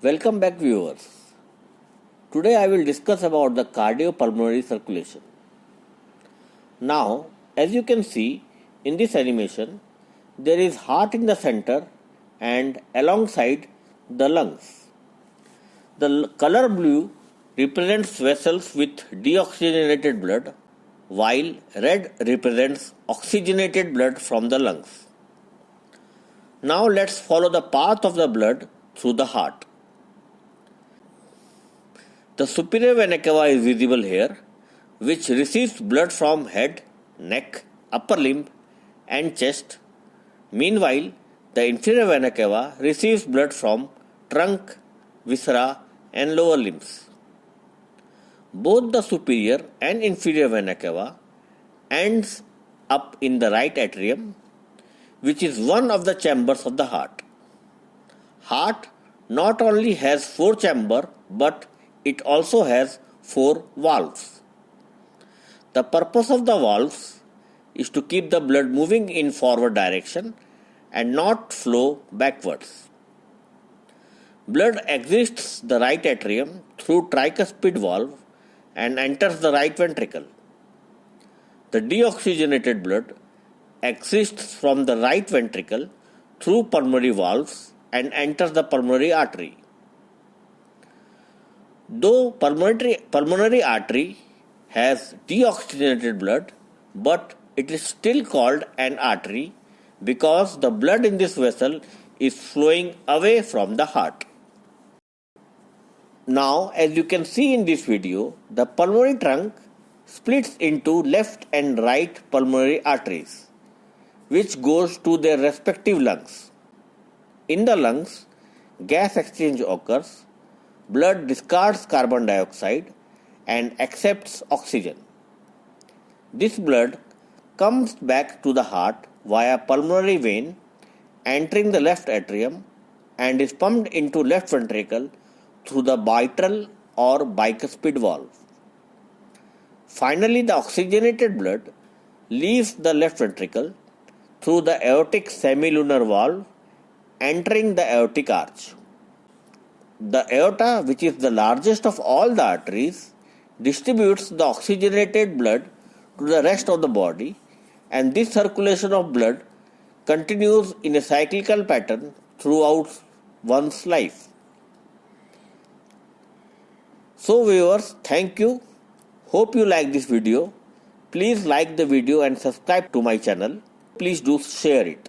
Welcome back viewers. Today I will discuss about the cardiopulmonary circulation. Now, as you can see in this animation, there is heart in the center and alongside the lungs. The color blue represents vessels with deoxygenated blood, while red represents oxygenated blood from the lungs. Now let's follow the path of the blood through the heart. The superior vena cava is visible here, which receives blood from head, neck, upper limb and chest. Meanwhile, the inferior vena cava receives blood from trunk, viscera and lower limbs. Both the superior and inferior vena cava ends up in the right atrium, which is one of the chambers of the heart. Heart not only has 4 chambers but it also has 4 valves. The purpose of the valves is to keep the blood moving in forward direction and not flow backwards. Blood exits the right atrium through tricuspid valve and enters the right ventricle. The deoxygenated blood exits from the right ventricle through pulmonary valves and enters the pulmonary artery. Though pulmonary artery has deoxygenated blood, but it is still called an artery because the blood in this vessel is flowing away from the heart. Now, as you can see in this video, the pulmonary trunk splits into left and right pulmonary arteries, which goes to their respective lungs. In the lungs, gas exchange occurs. Blood discards carbon dioxide and accepts oxygen. This blood comes back to the heart via pulmonary vein, entering the left atrium and is pumped into left ventricle through the mitral or bicuspid valve. Finally, the oxygenated blood leaves the left ventricle through the aortic semilunar valve, entering the aortic arch. The aorta, which is the largest of all the arteries, distributes the oxygenated blood to the rest of the body, and this circulation of blood continues in a cyclical pattern throughout one's life. So viewers, thank you. Hope you like this video. Please like the video and subscribe to my channel. Please do share it.